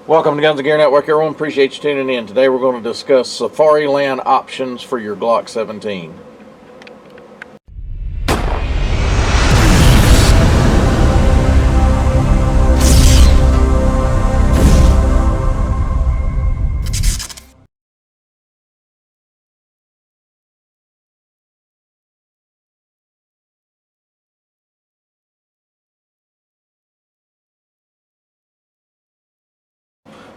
Welcome to Guns and Gear Network, everyone. Appreciate you tuning in. Today we're going to discuss Safariland options for your Glock 17.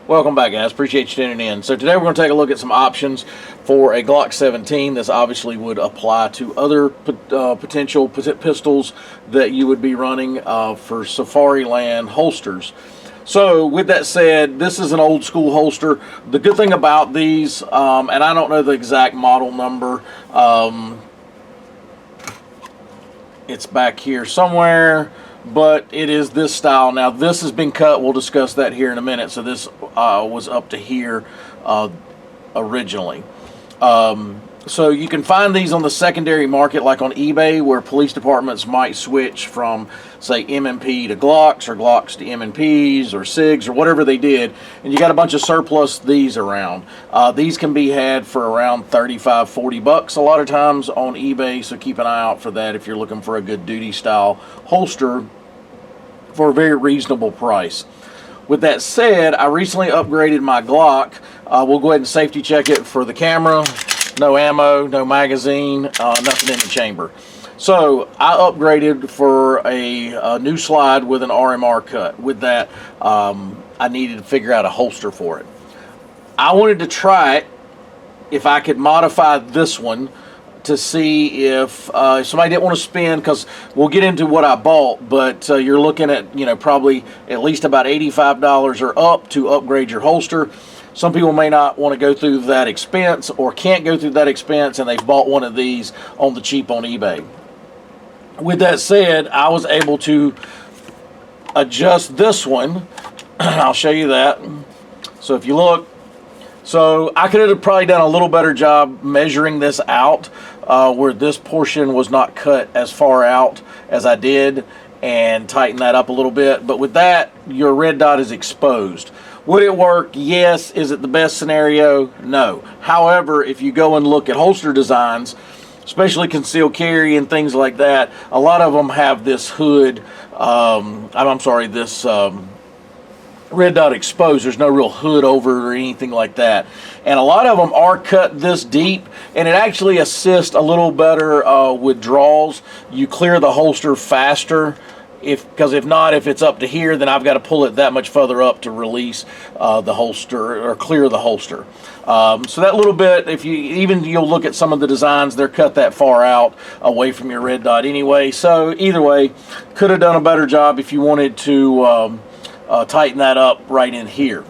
Welcome back, guys. Appreciate you tuning in. So today we're going to take a look at some options for a Glock 17. This obviously would apply to other potential pistols that you would be running for Safariland holsters. So with that said, this is an old school holster. The good thing about these, and I don't know the exact model number, it's back here somewhere, but it is this style. Now this has been cut, we'll discuss that here in a minute. So this was up to here originally. So you can find these on the secondary market, like on eBay, where police departments might switch from, say, M&P to Glocks, or Glocks to M&Ps, or SIGs, or whatever they did, and you got a bunch of surplus these around. These can be had for around 35, 40 bucks a lot of times on eBay, so keep an eye out for that if you're looking for a good duty style holster for a very reasonable price. With that said, I recently upgraded my Glock. We'll go ahead and safety check it for the camera. No ammo, no magazine, nothing in the chamber. So I upgraded for a new slide with an RMR cut. With that, I needed to figure out a holster for it. I wanted to try it if I could modify this one to see if somebody didn't want to spend, because we'll get into what I bought, but you're looking at, probably at least about $85 or up to upgrade your holster. Some people may not want to go through that expense, or can't go through that expense, and they've bought one of these on the cheap on eBay. With that said, I was able to adjust this one. I'll show you that. So if you look, so I could have probably done a little better job measuring this out, where this portion was not cut as far out as I did, and tighten that up a little bit. But with that, your red dot is exposed. Would it work? Yes. Is it the best scenario? No. However, if you go and look at holster designs, especially concealed carry and things like that, a lot of them have this hood, this red dot exposed. There's no real hood over it or anything like that. And a lot of them are cut this deep, and it actually assists a little better with draws. You clear the holster faster. Because if not, if it's up to here, then I've got to pull it that much further up to release the holster, or clear the holster. So that little bit, you'll look at some of the designs, they're cut that far out away from your red dot anyway. So either way, could have done a better job if you wanted to tighten that up right in here.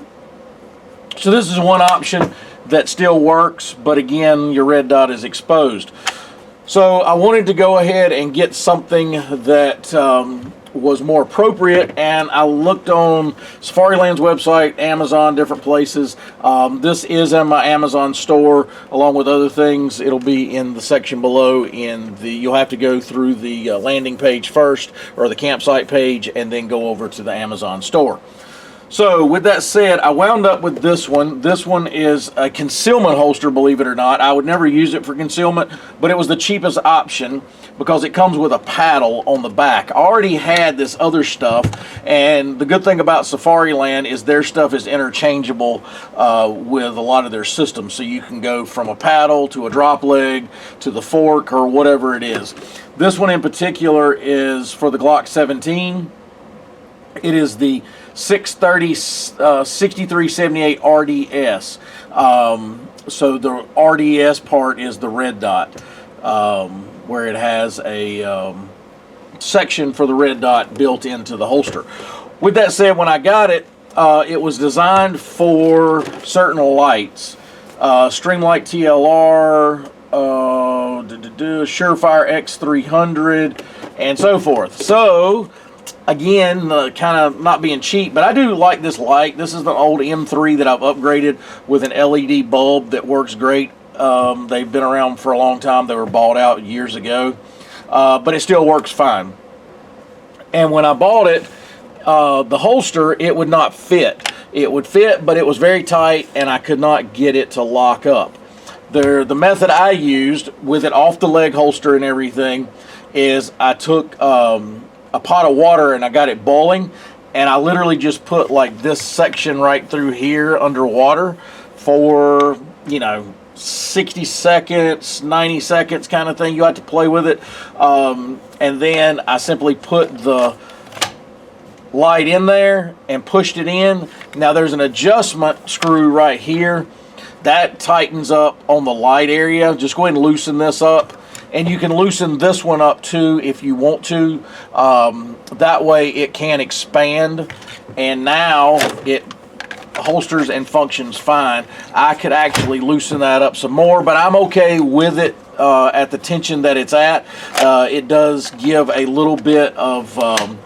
So this is one option that still works, but again, your red dot is exposed. So I wanted to go ahead and get something that was more appropriate, and I looked on Safariland's website, Amazon, different places. This is in my Amazon store along with other things. It'll be in the section below. You'll have to go through the landing page first, or the campsite page, and then go over to the Amazon store. So with that said, I wound up with this one. This one is a concealment holster, believe it or not. I would never use it for concealment, but it was the cheapest option because it comes with a paddle on the back. I already had this other stuff, and the good thing about Safariland is their stuff is interchangeable with a lot of their systems. So you can go from a paddle to a drop leg to the fork, or whatever it is. This one in particular is for the Glock 17. It is the 630 6378 RDS. So the RDS part is the red dot, where it has a section for the red dot built into the holster. With that said, when I got it, it was designed for certain lights, Streamlight TLR, Surefire X300, and so forth. So again, kind of not being cheap, but I do like this light. This is the old M3 that I've upgraded with an LED bulb that works great. They've been around for a long time. They were bought out years ago, but it still works fine. And when I bought it, the holster, it would not fit. It would fit, but it was very tight, and I could not get it to lock up. The method I used with it off the leg holster and everything is I took a pot of water and I got it boiling, and I literally just put like this section right through here underwater for, you know, 60 seconds, 90 seconds kind of thing. You have to play with it. And then I simply put the light in there and pushed it in. Now there's an adjustment screw right here that tightens up on the light area. Just go ahead and loosen this up, and you can loosen this one up too if you want to. That way it can expand, and now it holsters and functions fine. I could actually loosen that up some more, but I'm okay with it at the tension that it's at. It does give a little bit of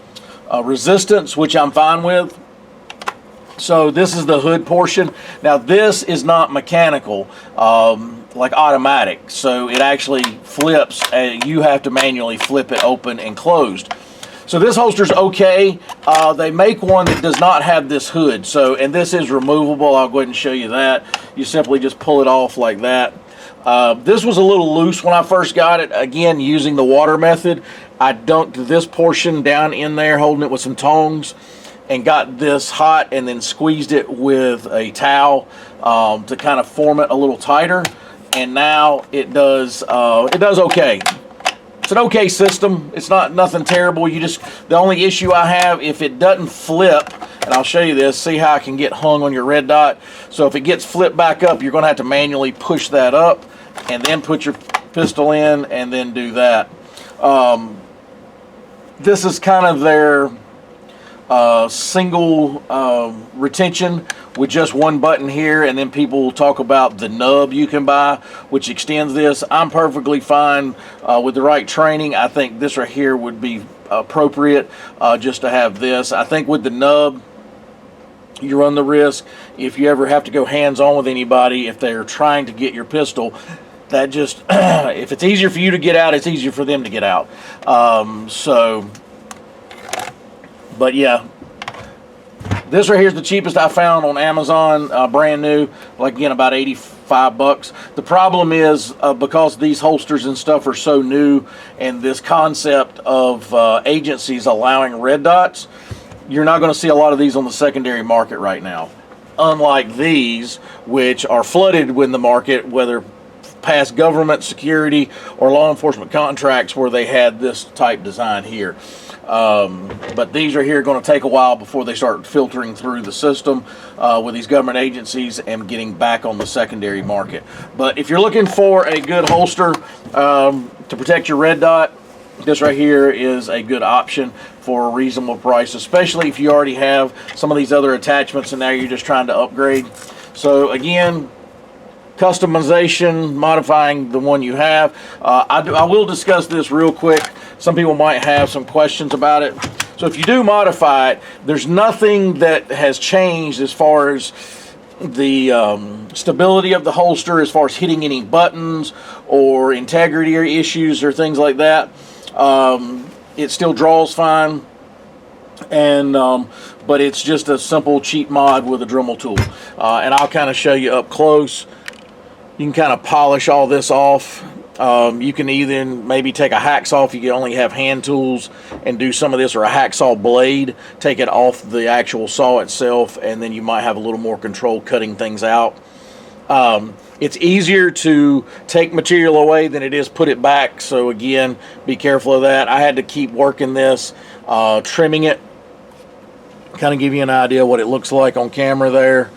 resistance, which I'm fine with. So this is the hood portion. Now this is not mechanical, like automatic, so it actually flips. You have to manually flip it open and closed. So this holster's okay. They make one that does not have this hood, so, and this is removable. I'll go ahead and show you that. You simply just pull it off like that. This was a little loose when I first got it. Again, using the water method, I dunked this portion down in there, holding it with some tongs, and got this hot, and then squeezed it with a towel to kind of form it a little tighter. And now it does okay. It's an okay system. It's not nothing terrible. The only issue I have, if it doesn't flip, and I'll show you this, see how I can get hung on your red dot. So if it gets flipped back up, you're going to have to manually push that up and then put your pistol in and then do that. This is kind of their single retention with just one button here, and then people will talk about the nub you can buy, which extends this. I'm perfectly fine with the right training. I think this right here would be appropriate just to have this. I think with the nub, you run the risk, if you ever have to go hands-on with anybody, if they're trying to get your pistol, that just, if it's easier for you to get out, it's easier for them to get out. But yeah, this right here is the cheapest I found on Amazon, brand new, like again about 85 bucks. The problem is because these holsters and stuff are so new, and this concept of agencies allowing red dots, you're not going to see a lot of these on the secondary market right now. Unlike these, which are flooded with the market, whether past government security or law enforcement contracts where they had this type design here. But these are here going to take a while before they start filtering through the system with these government agencies and getting back on the secondary market. But if you're looking for a good holster to protect your red dot, this right here is a good option for a reasonable price, especially if you already have some of these other attachments and now you're just trying to upgrade. So again, customization, modifying the one you have. I will discuss this real quick. Some people might have some questions about it. So if you do modify it, there's nothing that has changed as far as the stability of the holster, as far as hitting any buttons or integrity or issues or things like that. It still draws fine, and but it's just a simple cheap mod with a Dremel tool. And I'll kind of show you up close. You can kind of polish all this off. You can either maybe take a hacksaw if you only have hand tools and do some of this, or a hacksaw blade, take it off the actual saw itself, and then you might have a little more control cutting things out. It's easier to take material away than it is put it back, so again, be careful of that. I had to keep working this, trimming it, kind of give you an idea what it looks like on camera there,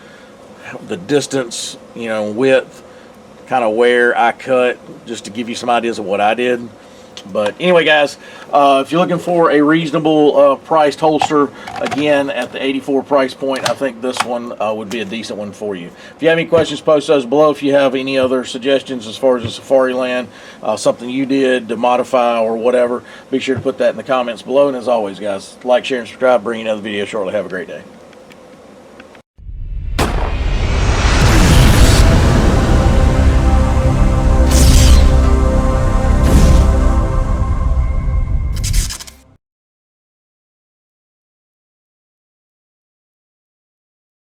the distance, you know, width, kind of where I cut, just to give you some ideas of what I did. But anyway, guys, if you're looking for a reasonable priced holster, again, at the $84 price point, I think this one would be a decent one for you. If you have any questions, post those below. If you have any other suggestions as far as the Safariland, something you did to modify or whatever, be sure to put that in the comments below. And as always, guys, like, share, and subscribe. Bring you another video shortly. Have a great day.